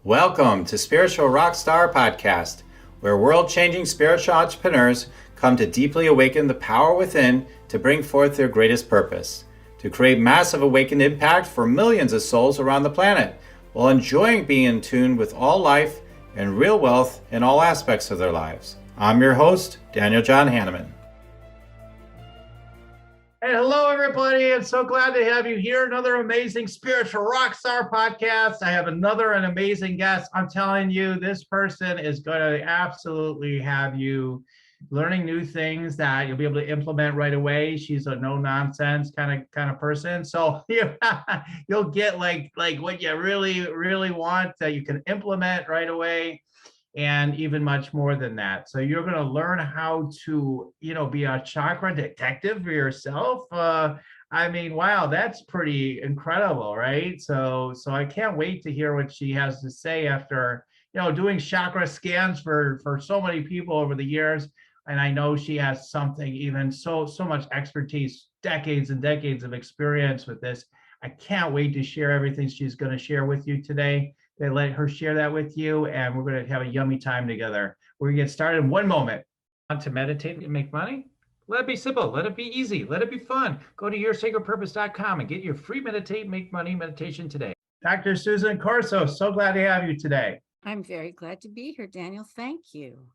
Welcome to Spiritual Rockstar Podcast, where world-changing spiritual entrepreneurs come to deeply awaken the power within to bring forth their greatest purpose, to create massive awakened impact for millions of souls around the planet, while enjoying being in tune with all life and real wealth in all aspects of their lives. I'm your host, Daniel John Hanneman. And hello, everybody. I'm so glad to have you here. Another amazing Spiritual Rockstar podcast. I have an amazing guest. I'm telling you, this person is going to absolutely have you learning new things that you'll be able to implement right away. She's a no nonsense kind of person. So you'll get like what you really want that you can implement right away, and even much more than that. So you're going to learn how to, be a chakra detective for yourself. I mean, wow, that's pretty incredible, right? So I can't wait to hear what she has to say after, doing chakra scans for so many people over the years. And I know she has something even so much expertise, decades and decades of experience with this. I can't wait to share everything she's going to share with you today. They let her share that with you, and we're going to have a yummy time together. We're going to get started in one moment. Want to meditate and make money? Let it be simple. Let it be easy. Let it be fun. Go to yoursacredpurpose.com and get your free Meditate Make Money meditation today. Dr. Susan Corso, so glad to have you today. I'm very glad to be here, Daniel. Thank you.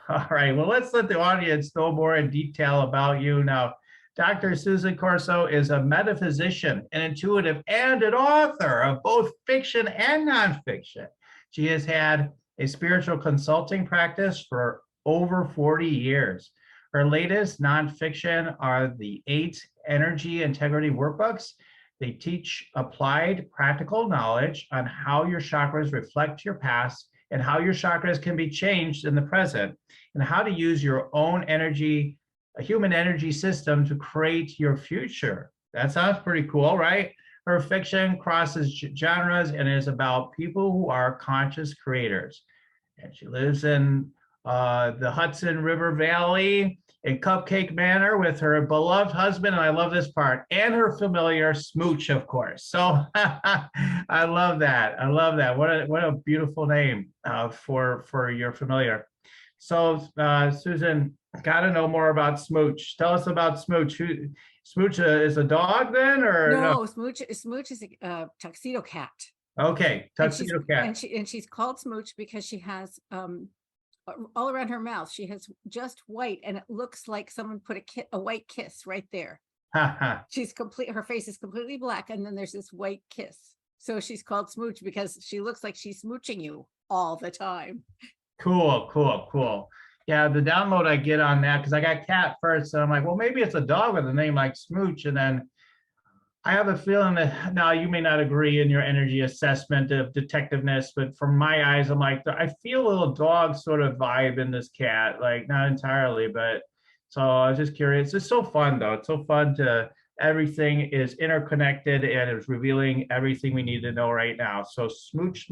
All right. Well, let's let the audience know more in detail about you now. Dr. Susan Corso is a metaphysician, an intuitive, and an author of both fiction and nonfiction. She has had a spiritual consulting practice for over 40 years. Her latest nonfiction are the 8 energy integrity workbooks. They teach applied practical knowledge on how your chakras reflect your past and how your chakras can be changed in the present, and how to use your own energy, a human energy system, to create your future. That sounds pretty cool, right? Her fiction crosses genres and is about people who are conscious creators. And she lives in the Hudson River Valley in Cupcake Manor with her beloved husband, and I love this part, and her familiar Smooch, of course. So I love that. I love that. What a beautiful name for your familiar. So Susan, got to know more about Smooch. Tell us about Smooch. Smooch is a dog then, or no? Smooch is a tuxedo cat. Okay, tuxedo cat. And she's called Smooch because she has all around her mouth, she has just white, and it looks like someone put a white kiss right there. She's her face is completely black, and then there's this white kiss. So she's called Smooch because she looks like she's smooching you all the time. Cool. Yeah, the download I get on that, because I got cat first, and I'm like, well, maybe it's a dog with a name like Smooch, and then I have a feeling that, now you may not agree in your energy assessment of detectiveness, but from my eyes, I'm like, I feel a little dog sort of vibe in this cat, like not entirely, but so I was just curious. It's so fun though. It's so fun everything is interconnected and is revealing everything we need to know right now. So Smooch,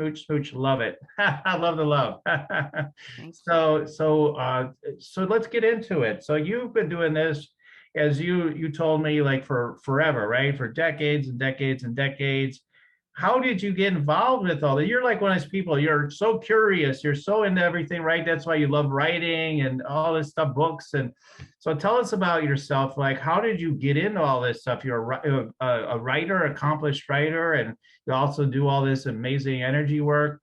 love it. I love the love. So let's get into it. So you've been doing this, as you told me, like for forever, right? For decades and decades and decades. How did you get involved with all that? You're like one of those people, you're so curious, you're so into everything, right? That's why you love writing and all this stuff, books. And so tell us about yourself. Like, how did you get into all this stuff? You're a writer, accomplished writer, and you also do all this amazing energy work.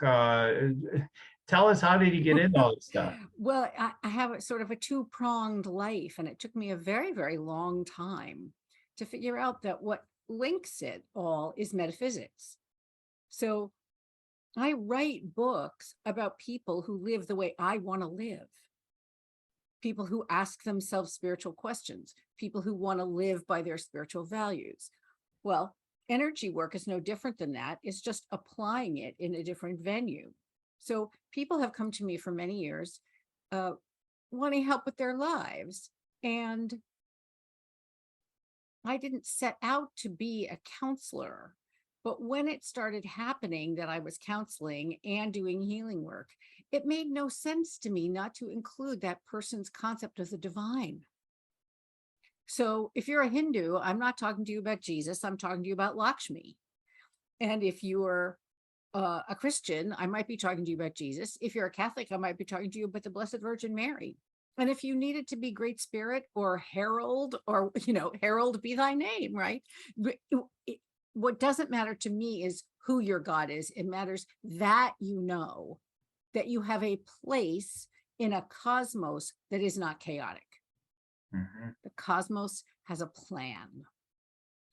Tell us, how did you get into all this stuff? Well, I have a sort of a two-pronged life, and it took me a very, very long time to figure out that what links it all is metaphysics. So I write books about people who live the way I want to live, people who ask themselves spiritual questions, people who want to live by their spiritual values. Well, energy work is no different than that. It's just applying it in a different venue. So people have come to me for many years wanting help with their lives. And I didn't set out to be a counselor, but when it started happening that I was counseling and doing healing work, it made no sense to me not to include that person's concept of the divine. So if you're a Hindu, I'm not talking to you about Jesus, I'm talking to you about Lakshmi. And if you're a Christian, I might be talking to you about Jesus. If you're a Catholic, I might be talking to you about the Blessed Virgin Mary. And if you needed to be Great Spirit or Herald, or, Herald be thy name, right? What doesn't matter to me is who your God is. It matters that that you have a place in a cosmos that is not chaotic. Mm-hmm. The cosmos has a plan.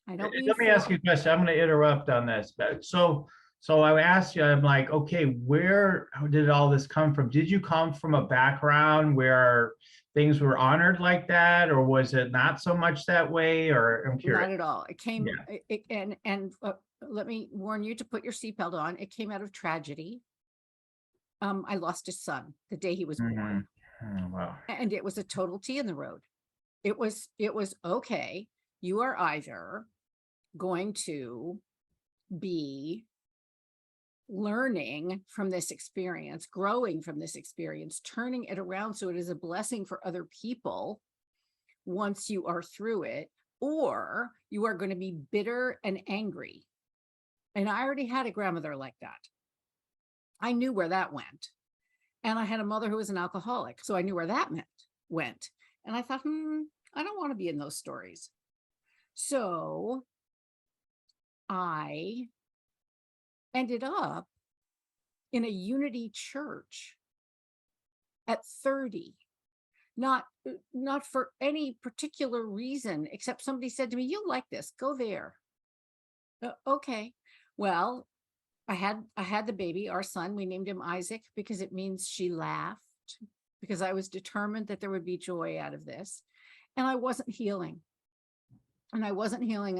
I don't Let me ask you a question. I'm going to interrupt on this. But so I asked you, I'm like, okay, where did all this come from? Did you come from a background where things were honored like that, or was it not so much that way? Or I'm curious. Not at all. It came, let me warn you to put your seatbelt on. It came out of tragedy. I lost a son the day he was born. Oh, wow. And it was a total T in the road. It was okay. You are either going to be learning from this experience, growing from this experience, turning it around so it is a blessing for other people once you are through it, or you are going to be bitter and angry. And I already had a grandmother like that. I knew where that went. And I had a mother who was an alcoholic, so I knew where that went. And I thought, I don't want to be in those stories. So I ended up in a Unity church at 30, not for any particular reason, except somebody said to me, you'll like this, go there. Okay. Well, I had the baby, our son. We named him Isaac because it means she laughed, because I was determined that there would be joy out of this. And I wasn't healing. And I wasn't healing.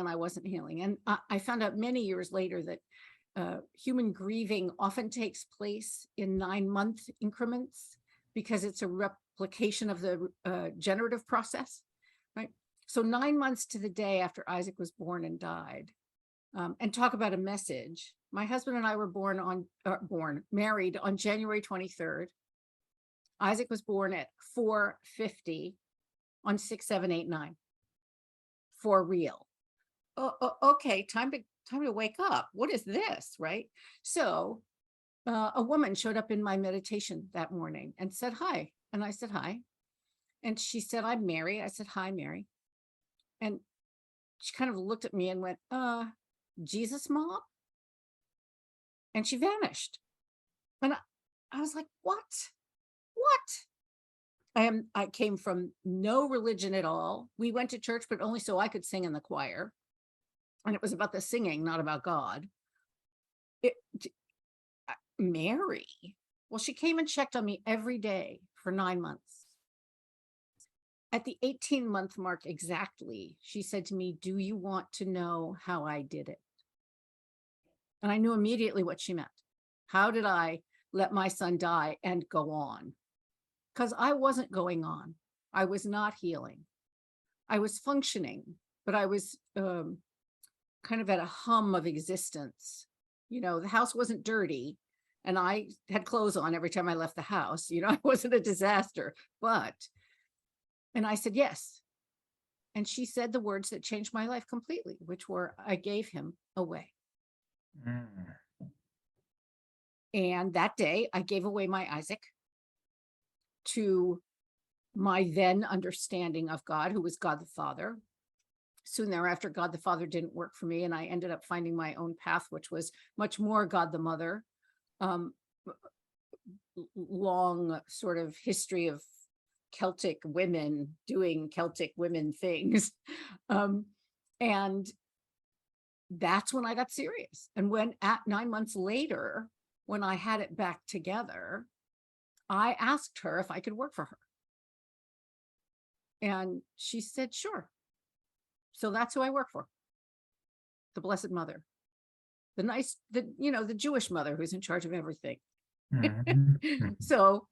And I found out many years later that human grieving often takes place in 9-month increments because it's a replication of the generative process, right? So 9 months to the day after Isaac was born and died, and talk about a message. My husband and I were married on January 23rd. Isaac was born at 4:50 on 6/7/8/9. For real. Okay, time to wake up. What is this, right? So a woman showed up in my meditation that morning and said hi. And I said hi. And she said, I'm Mary. I said, hi, Mary. And she kind of looked at me and went, Jesus, Mom? And she vanished. And I was like, what? I came from no religion at all. We went to church, but only so I could sing in the choir. And it was about the singing, not about God. Mary, well, she came and checked on me every day for 9 months. At the 18-month mark exactly, she said to me, do you want to know how I did it? And I knew immediately what she meant. How did I let my son die and go on? Because I wasn't going on. I was not healing. I was functioning, but I was kind of at a hum of existence. The house wasn't dirty and I had clothes on every time I left the house. I wasn't a disaster, and I said, yes. And she said the words that changed my life completely, which were, I gave him away. And that day I gave away my Isaac to my then understanding of God, who was God the Father. Soon thereafter, God the Father didn't work for me, and I ended up finding my own path, which was much more God the Mother. Long sort of history of Celtic women doing Celtic women things. And that's when I got serious. And when at 9 months later, when I had it back together, I asked her if I could work for her. And she said, sure. So that's who I work for. The Blessed Mother. The Jewish mother who's in charge of everything. So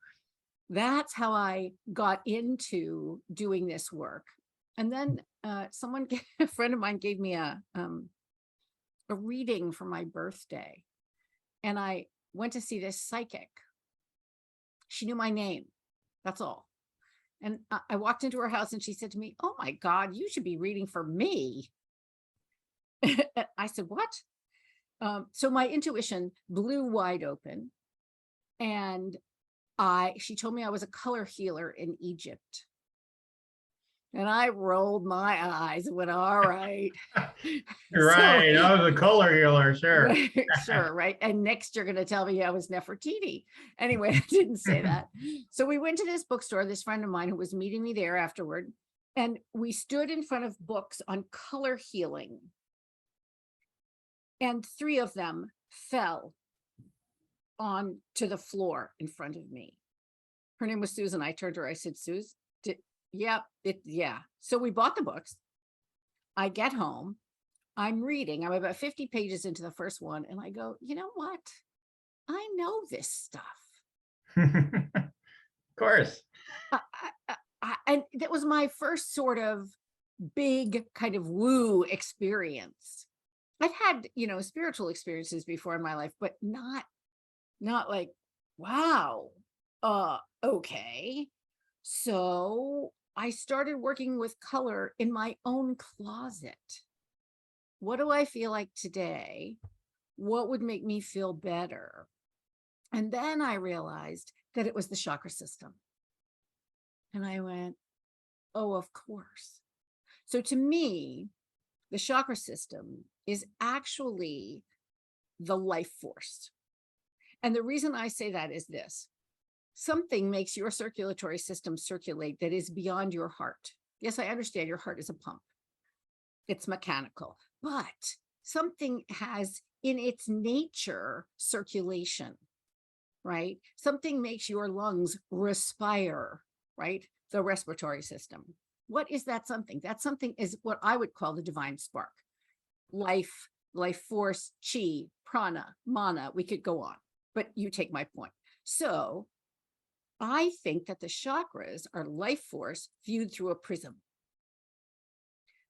that's how I got into doing this work. And then a friend of mine gave me a reading for my birthday. And I went to see this psychic. She knew my name. That's all. And I walked into her house and she said to me, oh my God, you should be reading for me. I said, what? So my intuition blew wide open, and she told me I was a color healer in Egypt. And I rolled my eyes and went, all right. Right. So, I was a color healer, sure. right, sure, right. And next you're going to tell me I was Nefertiti. Anyway, I didn't say that. So we went to this bookstore, this friend of mine who was meeting me there afterward, and we stood in front of books on color healing. And 3 of them fell on to the floor in front of me. Her name was Susan. I turned to her, I said, Suze, yeah. So we bought the books. I get home, I'm reading, I'm about 50 pages into the first one, and I go, you know what? I know this stuff. Of course. And that was my first sort of big kind of woo experience. I've had, spiritual experiences before in my life, but not like, wow, okay. So I started working with color in my own closet. What do I feel like today? What would make me feel better? And then I realized that it was the chakra system. And I went, oh, of course. So to me, the chakra system is actually the life force. And the reason I say that is this: something makes your circulatory system circulate that is beyond your heart. Yes, I understand your heart is a pump. It's mechanical, but something has in its nature circulation, right? Something makes your lungs respire, right? The respiratory system. What is that something? That something is what I would call the divine spark. Life force, chi, prana, mana, we could go on, but you take my point. So I think that the chakras are life force viewed through a prism.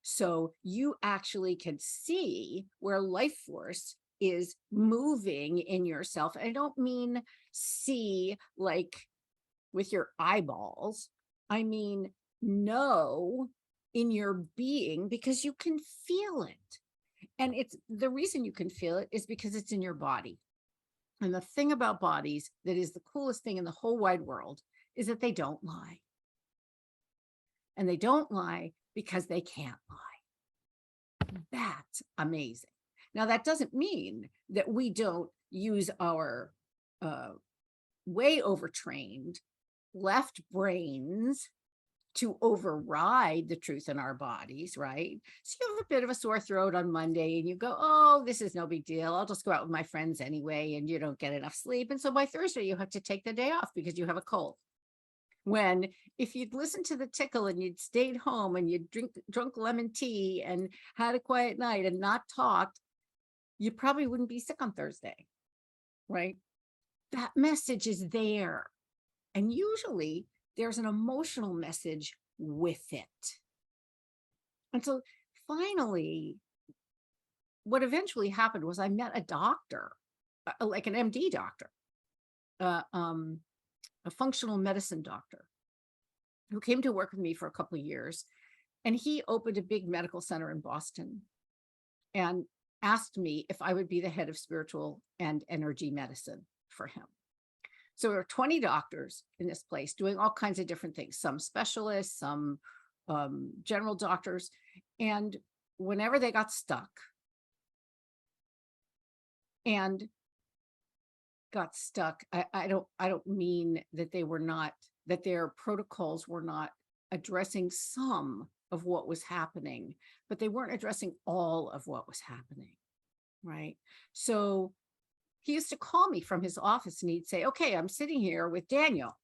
So you actually can see where life force is moving in yourself. I don't mean see like with your eyeballs. I mean, know in your being, because you can feel it. And it's the reason you can feel it is because it's in your body. And the thing about bodies that is the coolest thing in the whole wide world is that they don't lie. And they don't lie because they can't lie. That's amazing. Now, that doesn't mean that we don't use our way overtrained left brains to override the truth in our bodies, right? So you have a bit of a sore throat on Monday and you go, oh, this is no big deal. I'll just go out with my friends anyway, and you don't get enough sleep. And so by Thursday, you have to take the day off because you have a cold. When if you'd listened to the tickle and you'd stayed home and you'd drunk lemon tea and had a quiet night and not talked, you probably wouldn't be sick on Thursday, right? That message is there. And usually there's an emotional message with it. And so finally, what eventually happened was I met a doctor, like an MD doctor, a functional medicine doctor who came to work with me for a couple of years. And he opened a big medical center in Boston and asked me if I would be the head of spiritual and energy medicine for him. So there are 20 doctors in this place doing all kinds of different things, some specialists, some general doctors. And whenever they got stuck, I don't mean that they were not, that their protocols were not addressing some of what was happening, but they weren't addressing all of what was happening, right? So he used to call me from his office and he'd say, okay, I'm sitting here with Daniel.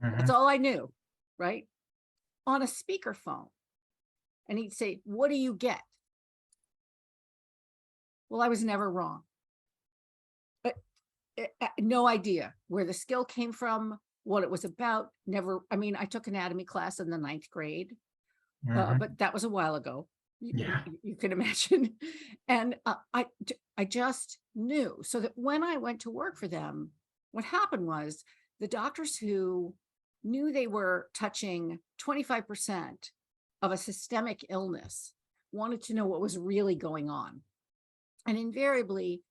That's all I knew, right? On a speakerphone. And he'd say, what do you get? Well, I was never wrong. No idea where the skill came from, what it was about. Never. I mean, I took anatomy class in the 9th grade, but that was a while ago. You can imagine. And I just knew. So that when I went to work for them, what happened was the doctors who knew they were touching 25% of a systemic illness wanted to know what was really going on. And invariably,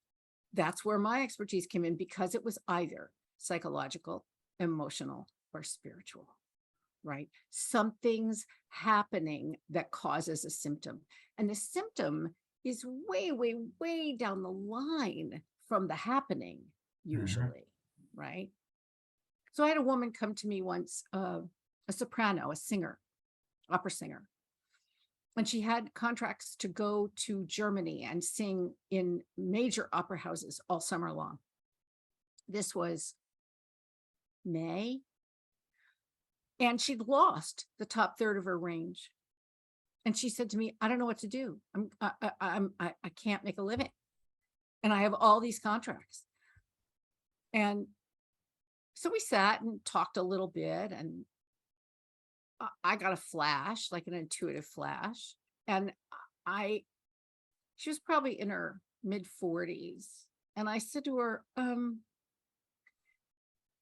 that's where my expertise came in, because it was either psychological, emotional, or spiritual, right? Something's happening that causes a symptom. And the symptom is way, way, way down the line from the happening, usually, right? So I had a woman come to me once, a soprano, a singer, opera singer. And she had contracts to go to Germany and sing in major opera houses all summer long. This was May. And she'd lost the top third of her range. And she said to me, I don't know what to do. I can't make a living. And I have all these contracts. And so we sat and talked a little bit, and I got a flash, like an intuitive flash. And she was probably in her mid 40s. And I said to her,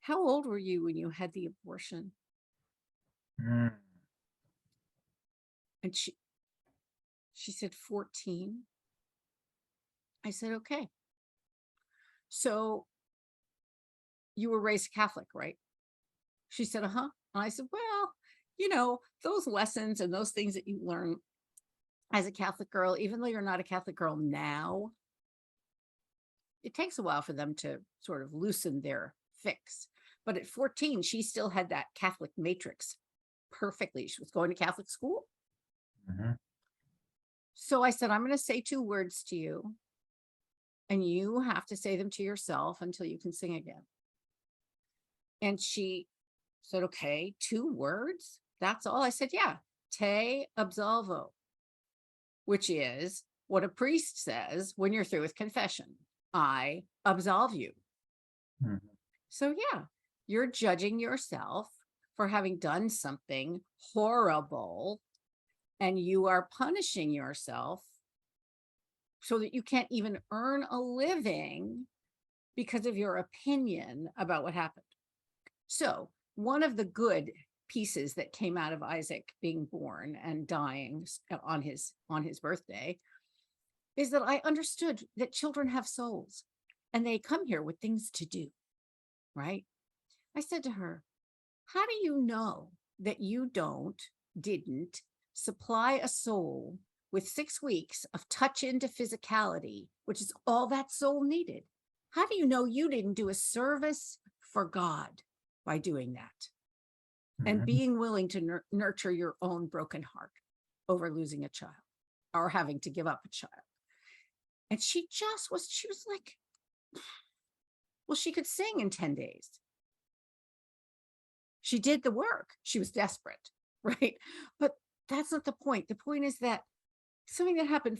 how old were you when you had the abortion? And she said 14. I said, okay. So you were raised Catholic, right? She said, uh-huh. And I said, well, you know, those lessons and those things that you learn as a Catholic girl, even though you're not a Catholic girl now, it takes a while for them to sort of loosen their fix. But at 14, she still had that Catholic matrix perfectly. She was going to Catholic school. So I said, I'm going to say 2 words to you, and you have to say them to yourself until you can sing again. And she said, okay, 2 words? That's all? I said, yeah, te absolvo, which is what a priest says when you're through with confession. I absolve you. So yeah, you're judging yourself for having done something horrible, and you are punishing yourself so that you can't even earn a living because of your opinion about what happened. So one of the good pieces that came out of Isaac being born and dying on his birthday is that I understood that children have souls and they come here with things to do, right? I said to her, how do you know that you didn't supply a soul with 6 weeks of touch into physicality, which is all that soul needed? How do you know you didn't do a service for God by doing that? And being willing to nurture your own broken heart over losing a child or having to give up a child. And she was like, well, she could sing in 10 days. She did the work. She was desperate, right? But that's not the point. The point is that something that happened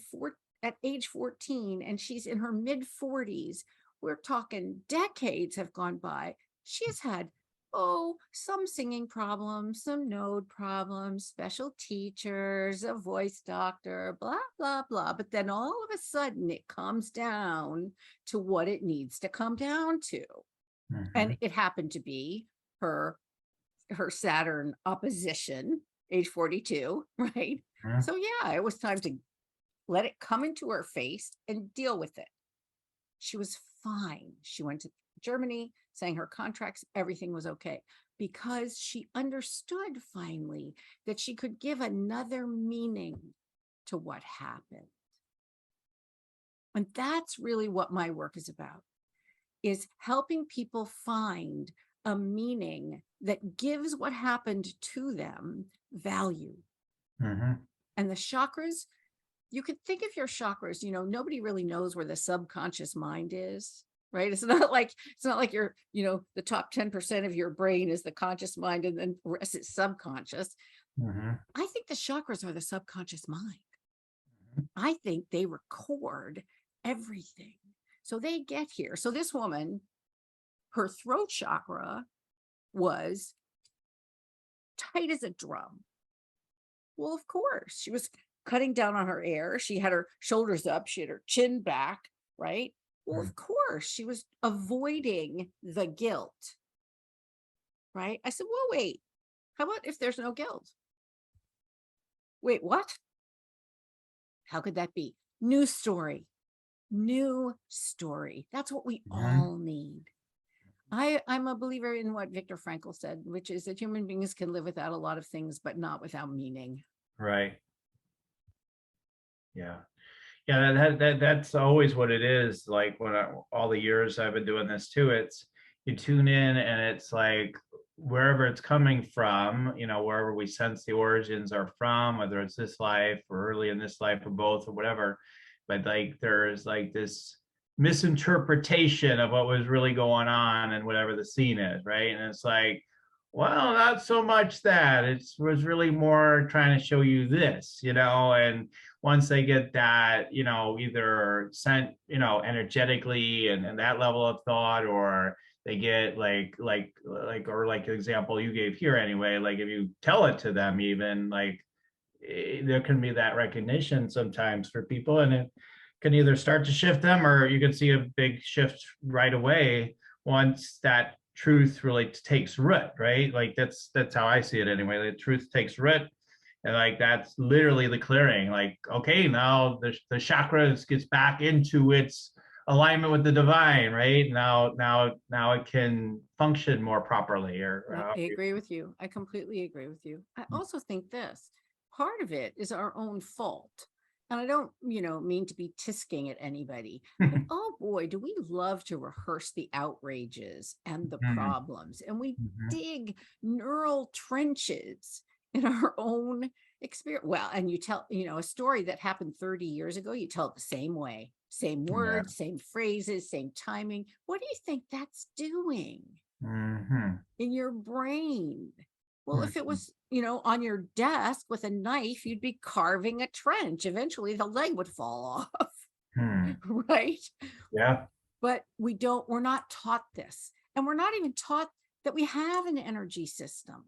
at age 14, and she's in her mid 40s, we're talking decades have gone by. She has had, some singing problems, some note problems, special teachers, a voice doctor, blah, blah, blah. But then all of a sudden it comes down to what it needs to come down to. And it happened to be her Saturn opposition, age 42, right? So yeah, it was time to let it come into her face and deal with it. She was fine. She went to Germany, sang her contracts, everything was okay, because she understood finally that she could give another meaning to what happened. And that's really what my work is about, is helping people find a meaning that gives what happened to them value. And the chakras, you could think of your chakras, nobody really knows where the subconscious mind is, right? It's not like you're, the top 10% of your brain is the conscious mind and then the rest is subconscious. I think the chakras are the subconscious mind. I think they record everything. So they get here. So this woman, her throat chakra was tight as a drum. Well, of course, she was cutting down on her air. She had her shoulders up. She had her chin back, right? Well, of course, she was avoiding the guilt, right? I said, well, wait, how about if there's no guilt? Wait, what? How could that be? New story. new story. That's what we Mhm. all need. I'm a believer in what Viktor Frankl said, which is that human beings can live without a lot of things, but not without meaning. Right. Yeah. Yeah, that's always what it is. Like all the years I've been doing this too, it's you tune in and it's like wherever it's coming from, wherever we sense the origins are from, whether it's this life or early in this life or both or whatever. But like there's like this misinterpretation of what was really going on and whatever the scene is, right? And it's like, well, not so much that. It was really more trying to show you this, and once they get that, either sent, energetically and that level of thought, or they get or like the example you gave here anyway, like if you tell it to them, even like there can be that recognition sometimes for people, and it can either start to shift them, or you can see a big shift right away once that truth really takes root, right? Like that's how I see it anyway. The truth takes root, and like that's literally the clearing. Like, okay, now the chakras gets back into its alignment with the divine, right? Now it can function more properly. I agree with you. I completely agree with you. I also think this part of it is our own fault. And I don't, mean to be tisking at anybody, but oh boy, do we love to rehearse the outrages and the problems. And we dig neural trenches in our own experience. Well, and you tell, a story that happened 30 years ago, you tell it the same way, same words, same phrases, same timing. What do you think that's doing in your brain? Well, if it was, on your desk with a knife, you'd be carving a trench. Eventually the leg would fall off, right? Yeah. But we're not taught this. And we're not even taught that we have an energy system.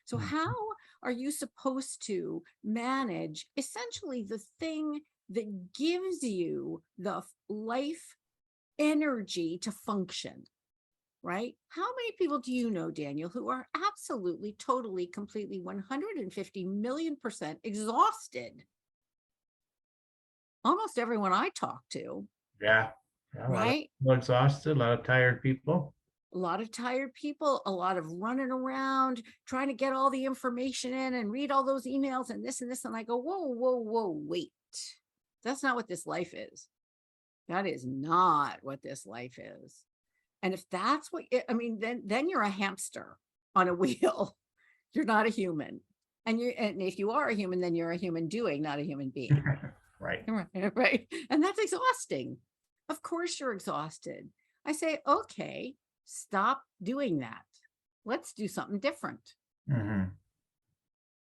So how are you supposed to manage essentially the thing that gives you the life energy to function? Right? How many people do you know, Daniel, who are absolutely, totally, completely 150 million% exhausted? Almost everyone I talk to. Yeah. Right? A lot of exhausted, a lot of tired people. A lot of tired people, a lot of running around, trying to get all the information in and read all those emails and this and this. And I go, whoa, wait. That's not what this life is. That is not what this life is. And if that's what, then you're a hamster on a wheel. You're not a human. And if you are a human, then you're a human doing, not a human being. Right. Right. And that's exhausting. Of course you're exhausted. I say, okay, stop doing that. Let's do something different. How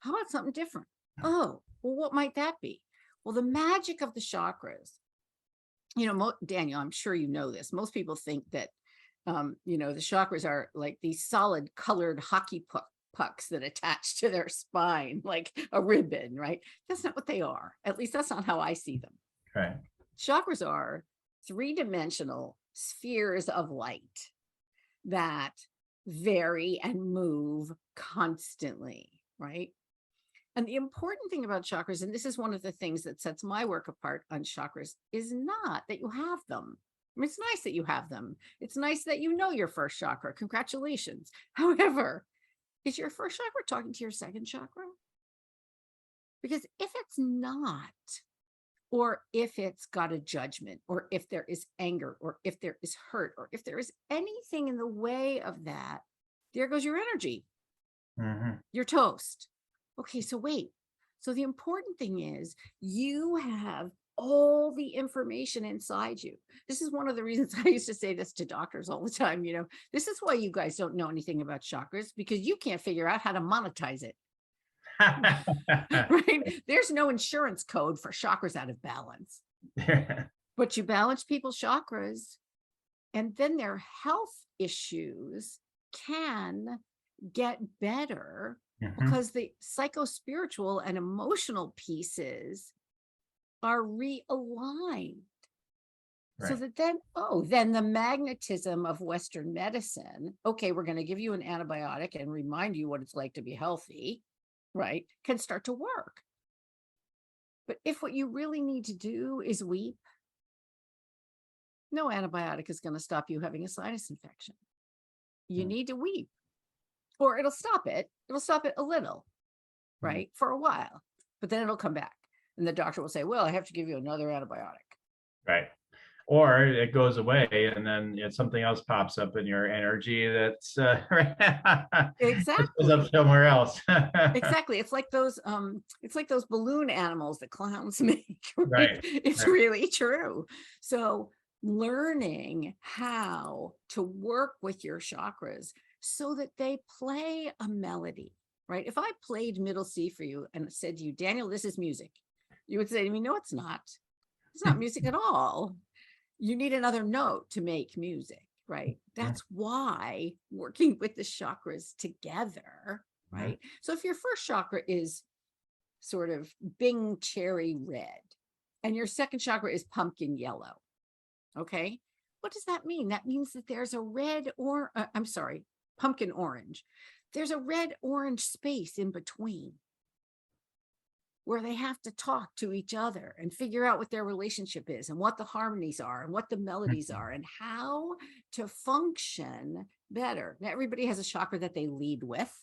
about something different? Oh, well, what might that be? Well, the magic of the chakras, Daniel, I'm sure you know this. Most people think that the chakras are like these solid colored hockey pucks that attach to their spine, like a ribbon, right? That's not what they are. At least that's not how I see them. Right. Chakras are three-dimensional spheres of light that vary and move constantly, right? And the important thing about chakras, and this is one of the things that sets my work apart on chakras, is not that you have them. It's nice that you have them. It's nice that you know your first chakra. Congratulations. However, is your first chakra talking to your second chakra? Because if it's not, or if it's got a judgment, or if there is anger, or if there is hurt, or if there is anything in the way of that, there goes your energy. You're toast. Okay, so wait. So the important thing is you have all the information inside you. This is one of the reasons I used to say this to doctors all the time. This is why you guys don't know anything about chakras, because you can't figure out how to monetize it. Right? There's no insurance code for chakras out of balance. But you balance people's chakras, and then their health issues can get better because the psycho-spiritual and emotional pieces are realigned. Right. So that then the magnetism of Western medicine, okay, we're going to give you an antibiotic and remind you what it's like to be healthy, right, can start to work. But if what you really need to do is weep, no antibiotic is going to stop you having a sinus infection. You need to weep, or it'll stop it. It'll stop it a little, right? For a while, but then it'll come back. And the doctor will say, well, I have to give you another antibiotic. Right. Or it goes away and then something else pops up in your energy that's Exactly. goes up somewhere else. Exactly. It's like those balloon animals that clowns make. Right. It's Right. really true. So learning how to work with your chakras so that they play a melody, right? If I played middle C for you and said to you, Daniel, this is music, you would say to me, no, it's not. It's not music at all. You need another note to make music, right? That's why working with the chakras together, right? So if your first chakra is sort of Bing cherry red and your second chakra is pumpkin yellow, okay, what does that mean? That means that there's a pumpkin orange. There's a red orange space in between where they have to talk to each other and figure out what their relationship is and what the harmonies are and what the melodies are and how to function better. Now, everybody has a chakra that they lead with,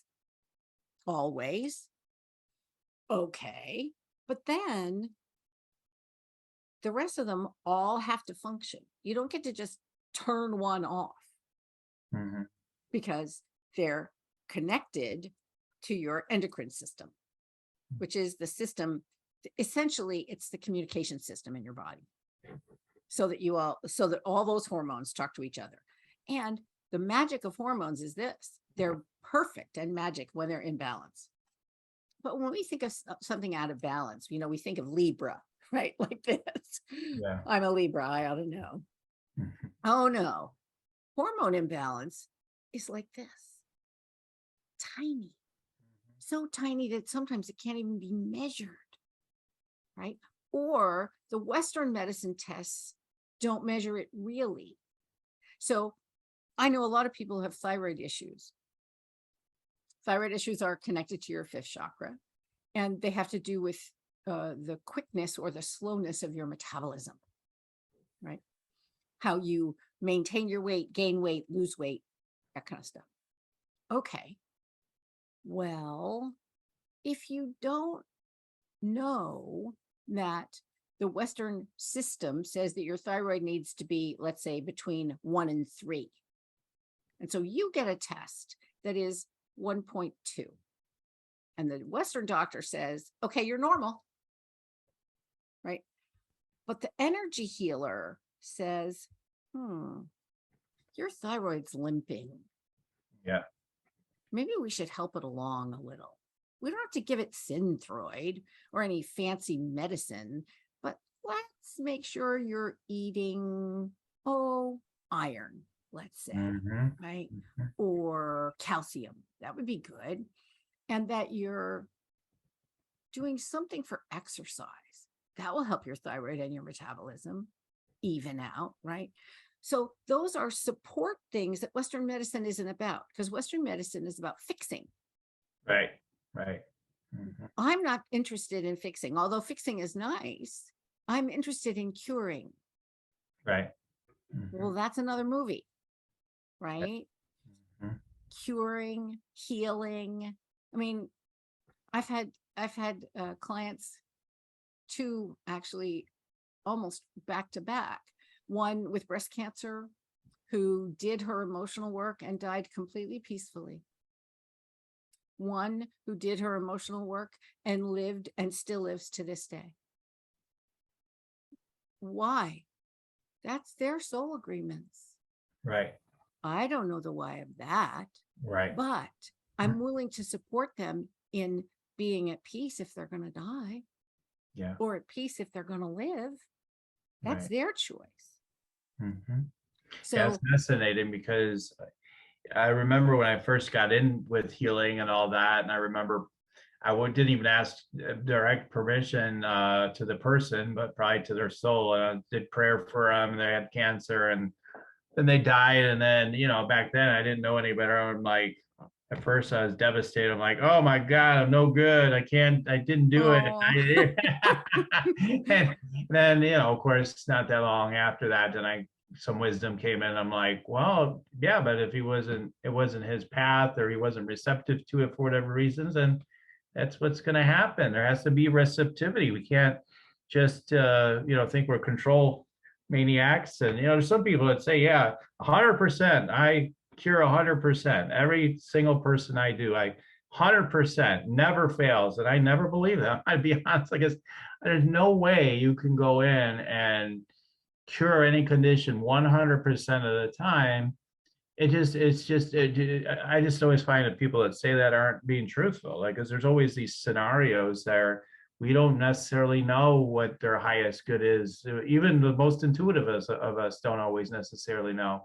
always. Okay. But then the rest of them all have to function. You don't get to just turn one off because they're connected to your endocrine system, which is the system, essentially it's the communication system in your body, so that all those hormones talk to each other. And the magic of hormones is this: they're perfect and magic when they're in balance. But when we think of something out of balance, we think of Libra, right? Like this. Yeah. I'm a Libra, I ought to know. Oh no, hormone imbalance is like this, tiny. So tiny that sometimes it can't even be measured, right? Or the Western medicine tests don't measure it really. So I know a lot of people who have thyroid issues. Thyroid issues are connected to your fifth chakra, and they have to do with the quickness or the slowness of your metabolism, right? How you maintain your weight, gain weight, lose weight, that kind of stuff. Okay. Well, if you don't know that the Western system says that your thyroid needs to be, let's say, between 1 and 3. And so you get a test that is 1.2. And the Western doctor says, okay, you're normal, right? But the energy healer says, your thyroid's limping. Yeah. Maybe we should help it along a little. We don't have to give it Synthroid or any fancy medicine, but let's make sure you're eating, iron, let's say, right? Or calcium. That would be good. And that you're doing something for exercise. That will help your thyroid and your metabolism even out, right? So those are support things that Western medicine isn't about, because Western medicine is about fixing. Right. I'm not interested in fixing, although fixing is nice. I'm interested in curing. Right. Well, that's another movie, right? Curing, healing. I mean, I've had clients, 2 actually, almost back to back. One with breast cancer who did her emotional work and died completely peacefully. One who did her emotional work and lived and still lives to this day. Why? That's their soul agreements. Right. I don't know the why of that. Right. But I'm willing to support them in being at peace if they're going to die. Yeah. Or at peace if they're going to live. That's their choice. So yeah, it's fascinating because I remember when I first got in with healing and all that, and I remember I didn't even ask direct permission to the person, but probably to their soul. And I did prayer for them, and they had cancer, and then they died. And then, back then I didn't know any better. I'm like, at first I was devastated. I'm like, oh my God, I'm no good. I didn't do it. And then, of course, not that long after that, then I some wisdom came in. I'm like, well, yeah, but if it wasn't his path, or he wasn't receptive to it for whatever reasons, then that's what's going to happen. There has to be receptivity. We can't just think we're control maniacs. And there's some people that say, yeah, 100%, I cure 100%. Every single person I do, 100% never fails. And I never believe that. I'd be honest, I guess there's no way you can go in and cure any condition 100% of the time. I just always find that people that say that aren't being truthful. Like, because there's always these scenarios there we don't necessarily know what their highest good is. Even the most intuitive of us don't always necessarily know.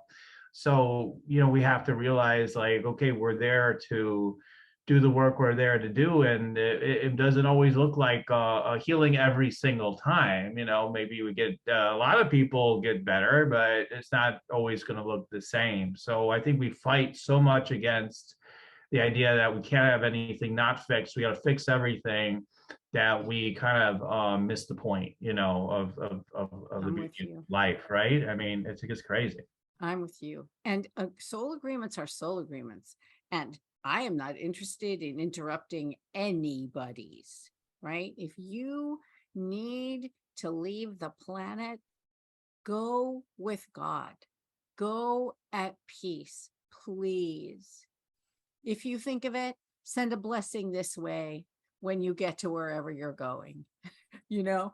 So, we have to realize, like, okay, we're there to do the work we're there to do, and it doesn't always look like a healing every single time. Maybe we get a lot of people get better, but it's not always going to look the same. So I think we fight so much against the idea that we can't have anything not fixed. We got to fix everything, that we kind of miss the point, of the beauty of life, right? I mean, it's crazy. I'm with you. And soul agreements are soul agreements. And I am not interested in interrupting anybody's, right? If you need to leave the planet, go with God. Go at peace, please. If you think of it, send a blessing this way when you get to wherever you're going. The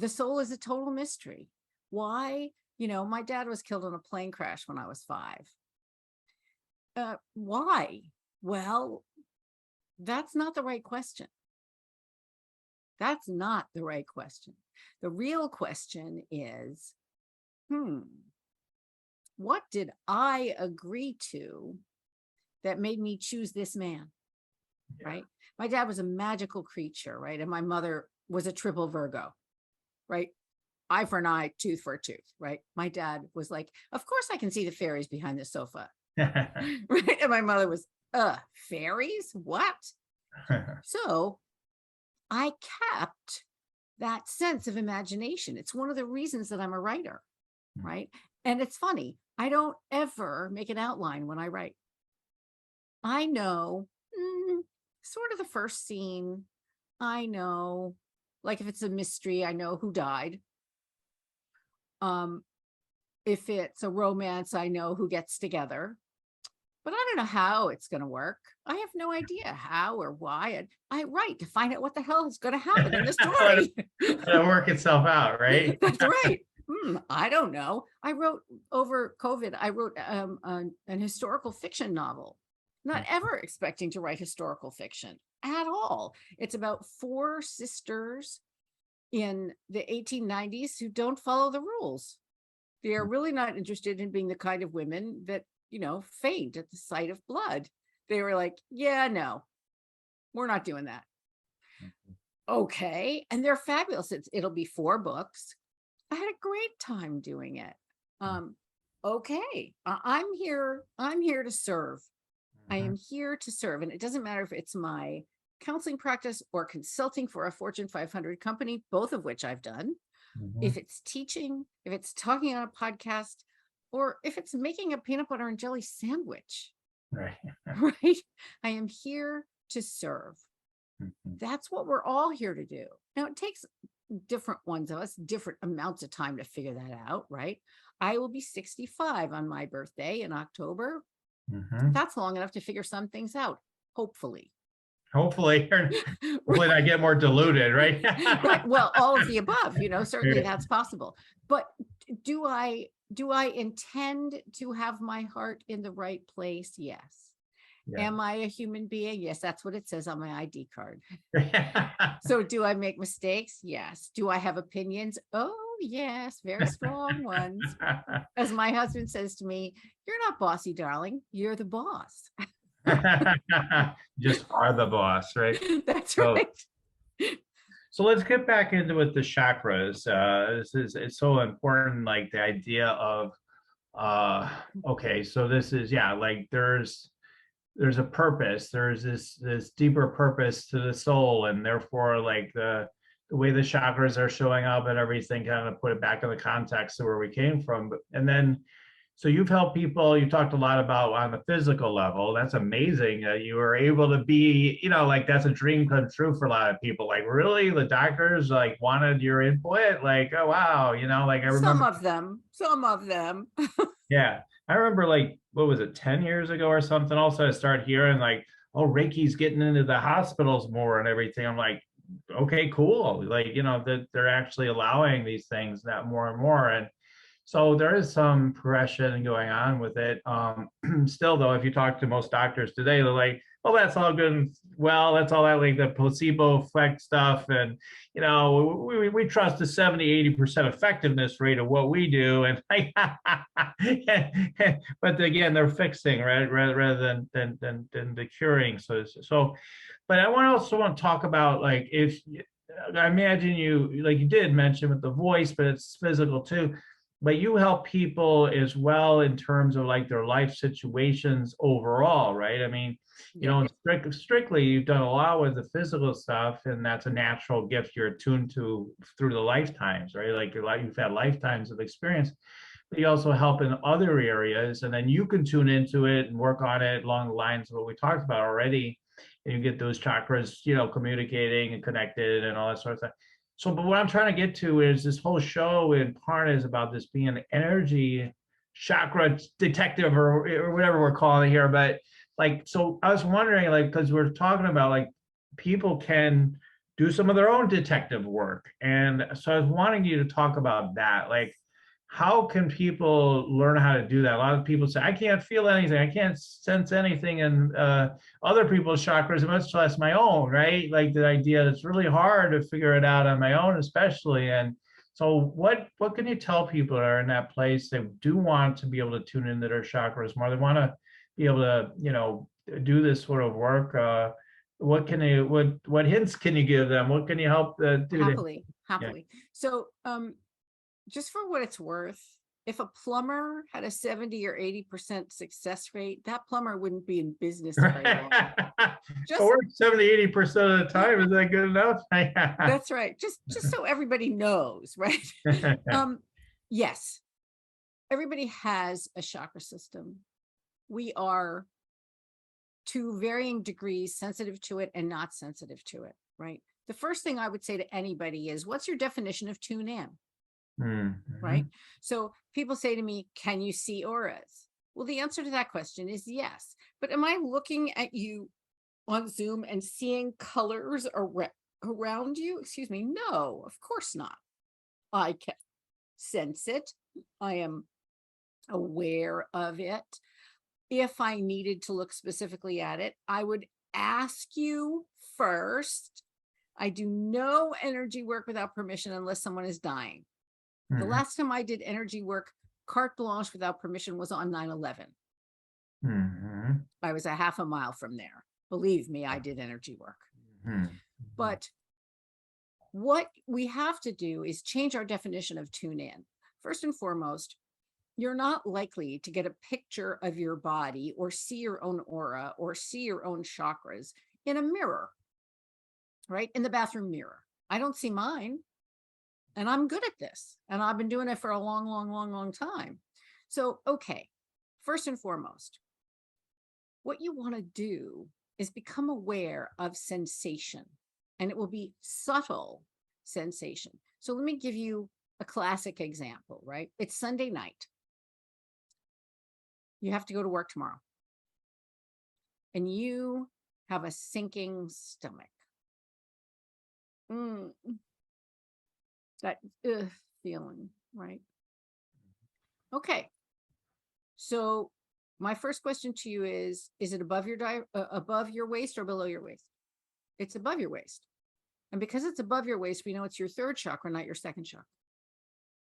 soul is a total mystery. Why? My dad was killed in a plane crash when I was 5. Why? Well, that's not the right question. That's not the right question. The real question is, what did I agree to that made me choose this man? Yeah. Right? My dad was a magical creature, right? And my mother was a triple Virgo, right? Eye for an eye, tooth for a tooth, right? My dad was like, of course I can see the fairies behind the sofa. Right? And my mother was, fairies? What? So I kept that sense of imagination. It's one of the reasons that I'm a writer, right? And it's funny, I don't ever make an outline when I write. I know sort of the first scene. I know, like, if it's a mystery, I know who died. If it's a romance, I know who gets together. But I don't know how it's going to work. I have no idea how or why. And I write to find out what the hell is going to happen in the story. It'll work itself out, right? That's right. I don't know. I wrote over COVID, I wrote an historical fiction novel, not ever expecting to write historical fiction at all. It's about 4 sisters in the 1890s who don't follow the rules. They are really not interested in being the kind of women that, faint at the sight of blood. They were like, yeah, no, we're not doing that. Okay. And they're fabulous. It'll be 4 books. I had a great time doing it. Okay. I'm here to serve. I am here to serve. And it doesn't matter if it's my counseling practice or consulting for a Fortune 500 company, both of which I've done. If it's teaching, if it's talking on a podcast, or if it's making a peanut butter and jelly sandwich, right? I am here to serve. That's what we're all here to do. Now, it takes different ones of us, different amounts of time to figure that out, right? I will be 65 on my birthday in October. That's long enough to figure some things out, hopefully. Hopefully I get more diluted, right? Right. Well, all of the above, certainly that's possible. But do I intend to have my heart in the right place? Yes. Yeah. Am I a human being? Yes, that's what it says on my ID card. So do I make mistakes? Yes. Do I have opinions? Oh, yes, very strong ones. As my husband says to me, you're not bossy, darling. You're the boss. Just are the boss, right? That's right. So let's get back into it, the chakras. It's so important, like the idea of okay, so this is, like there's a purpose, there's this deeper purpose to the soul, and therefore like the the way the chakras are showing up and everything, kind of put it back in the context of where we came from. And then, so you've helped people, you talked a lot about on the physical level. That's amazing that you were able to be, like that's a dream come true for a lot of people. Like, really, the doctors like wanted your input? Like, oh wow, like I remember. Some of them. Yeah. I remember like, what was it, 10 years ago or something? Also, I started hearing like, oh, Reiki's getting into the hospitals more and everything. I'm like, okay, cool. Like, that they're actually allowing these things that more and more. And so there is some progression going on with it. Still, though, if you talk to most doctors today, they're like, "Oh, that's all good and well. That's all that like the placebo effect stuff, and we trust the 70-80% effectiveness rate of what we do." And but again, they're fixing right rather than the curing. So, but I also want to talk about like if I imagine you like you did mention with the voice, but it's physical too, but you help people as well in terms of like their life situations overall, right? I mean, Yeah. strictly, you've done a lot with the physical stuff, and that's a natural gift you're attuned to through the lifetimes, right? Like you've had lifetimes of experience, but you also help in other areas, and then you can tune into it and work on it along the lines of what we talked about already, and you get those chakras, communicating and connected and all that sort of stuff. So, but what I'm trying to get to is this whole show in part is about this being an energy chakra detective or whatever we're calling it here. But like, so I was wondering, like, because we're talking about like people can do some of their own detective work. And so I was wanting you to talk about that. Like, how can people learn how to do that? A lot of people say, I can't feel anything. I can't sense anything in other people's chakras, much less my own, right? Like the idea that it's really hard to figure it out on my own, especially. And so what can you tell people that are in that place that do want to be able to tune into their chakras more? They want to be able to, do this sort of work. What hints can you give them? What can you help do? Happily. Yeah. So, just for what it's worth, if a plumber had a 70 or 80% success rate, that plumber wouldn't be in business very long. Just 70-80% of the time. Is that good enough? That's right. Just so everybody knows, right? Yes, everybody has a chakra system. We are to varying degrees sensitive to it and not sensitive to it, right? The first thing I would say to anybody is, what's your definition of tune in? Right? So people say to me, can you see auras? Well, the answer to that question is yes. But am I looking at you on Zoom and seeing colors around you? Excuse me. No, of course not. I can sense it. I am aware of it. If I needed to look specifically at it, I would ask you first. I do no energy work without permission unless someone is dying. The last time I did energy work, carte blanche without permission, was on 9/11. I was a half a mile from there. Believe me, I did energy work. But what we have to do is change our definition of tune in. First and foremost, you're not likely to get a picture of your body or see your own aura or see your own chakras in a mirror, right? In the bathroom mirror. I don't see mine. And I'm good at this. And I've been doing it for a long time. So, okay, first and foremost, what you want to do is become aware of sensation. And it will be subtle sensation. So let me give you a classic example, right? It's Sunday night. You have to go to work tomorrow. And you have a sinking stomach. That feeling, right? Okay. So my first question to you is it above your waist or below your waist? It's above your waist. And because it's above your waist, we know it's your third chakra, not your second chakra,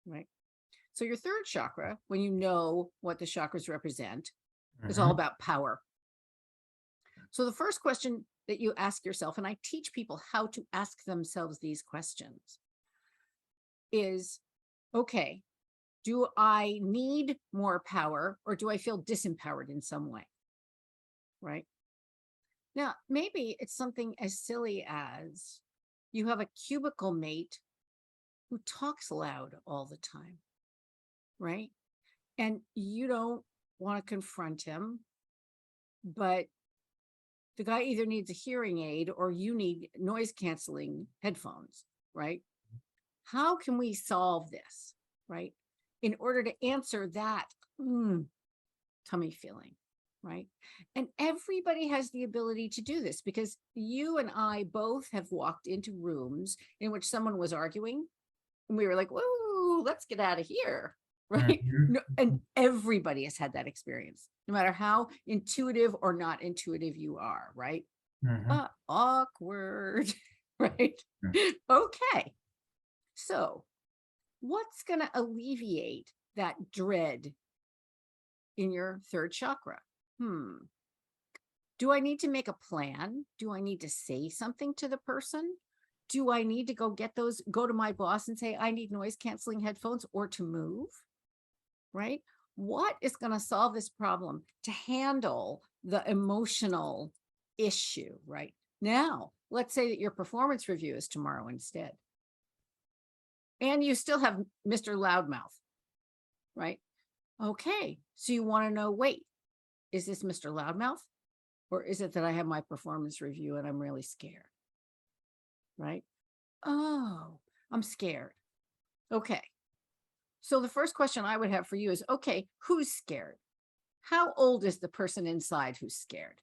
right? So your third chakra, when you know what the chakras represent, is all about power. So the first question that you ask yourself, and I teach people how to ask themselves these questions, is, okay, do I need more power or do I feel disempowered in some way? Right? Now, maybe it's something as silly as you have a cubicle mate who talks loud all the time, right? And you don't want to confront him, but the guy either needs a hearing aid or you need noise canceling headphones, right? How can we solve this, right? In order to answer that tummy feeling, right? And everybody has the ability to do this, because you and I both have walked into rooms in which someone was arguing and we were like, whoa, let's get out of here, right? No, and everybody has had that experience, no matter how intuitive or not intuitive you are, right? Awkward, right? Okay. So what's going to alleviate that dread in your third chakra? Do I need to make a plan? Do I need to say something to the person? Do I need to go to my boss and say, I need noise canceling headphones, or to move, right? What is going to solve this problem to handle the emotional issue, right? Now, let's say that your performance review is tomorrow instead. And you still have Mr. Loudmouth, right? Okay, so you want to know, wait, is this Mr. Loudmouth? Or is it that I have my performance review and I'm really scared, right? Oh, I'm scared. Okay, so the first question I would have for you is, okay, who's scared? How old is the person inside who's scared?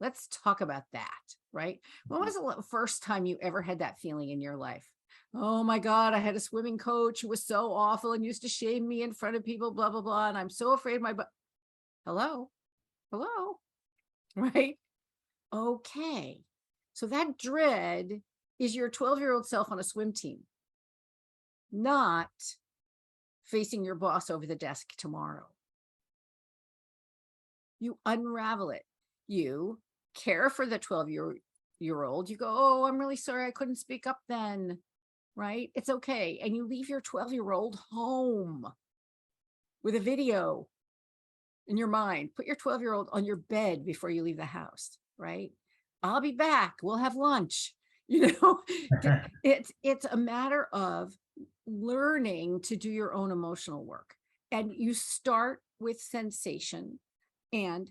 Let's talk about that, right? When was the first time you ever had that feeling in your life? Oh my God, I had a swimming coach who was so awful and used to shame me in front of people, blah, blah, blah. And I'm so afraid my butt. Hello, right? Okay. So that dread is your 12-year-old self on a swim team, not facing your boss over the desk tomorrow. You unravel it. You care for the 12-year-old. You go, oh, I'm really sorry I couldn't speak up then, right? It's okay. And you leave your 12-year-old home with a video in your mind. Put your 12-year-old on your bed before you leave the house, right? I'll be back. We'll have lunch. It's a matter of learning to do your own emotional work. And you start with sensation, and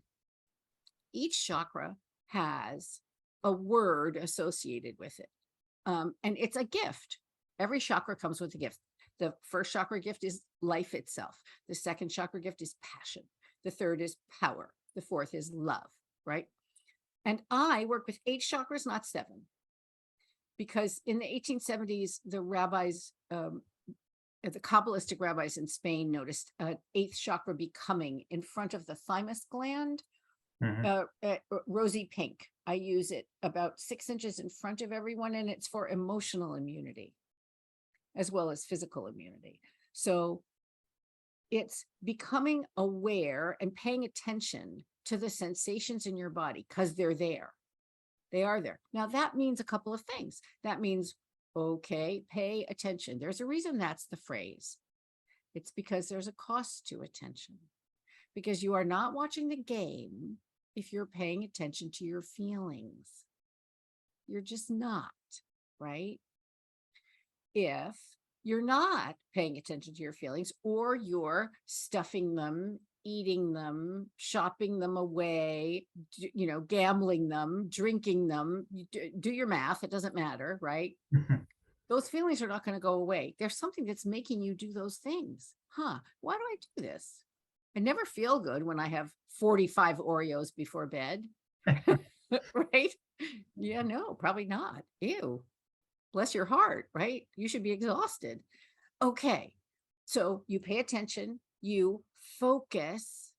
each chakra has a word associated with it. And it's a gift. Every chakra comes with a gift. The first chakra gift is life itself. The second chakra gift is passion. The third is power. The fourth is love, right? And I work with 8 chakras, not 7. Because in the 1870s, the rabbis, the Kabbalistic rabbis in Spain noticed an 8th chakra becoming in front of the thymus gland, rosy pink. I use it about 6 inches in front of everyone, and it's for emotional immunity as well as physical immunity. So it's becoming aware and paying attention to the sensations in your body, because they're there. They are there. Now, that means a couple of things. That means, okay, pay attention. There's a reason that's the phrase. It's because there's a cost to attention. Because you are not watching the game if you're paying attention to your feelings. You're just not, right? If you're not paying attention to your feelings, or you're stuffing them, eating them, shopping them away, gambling them, drinking them, do your math, it doesn't matter, right? Those feelings are not going to go away. There's something that's making you do those things. Why do I do this? I never feel good when I have 45 Oreos before bed, right? Yeah, no, probably not. Ew. Bless your heart, right? You should be exhausted. Okay, so you pay attention, you focus.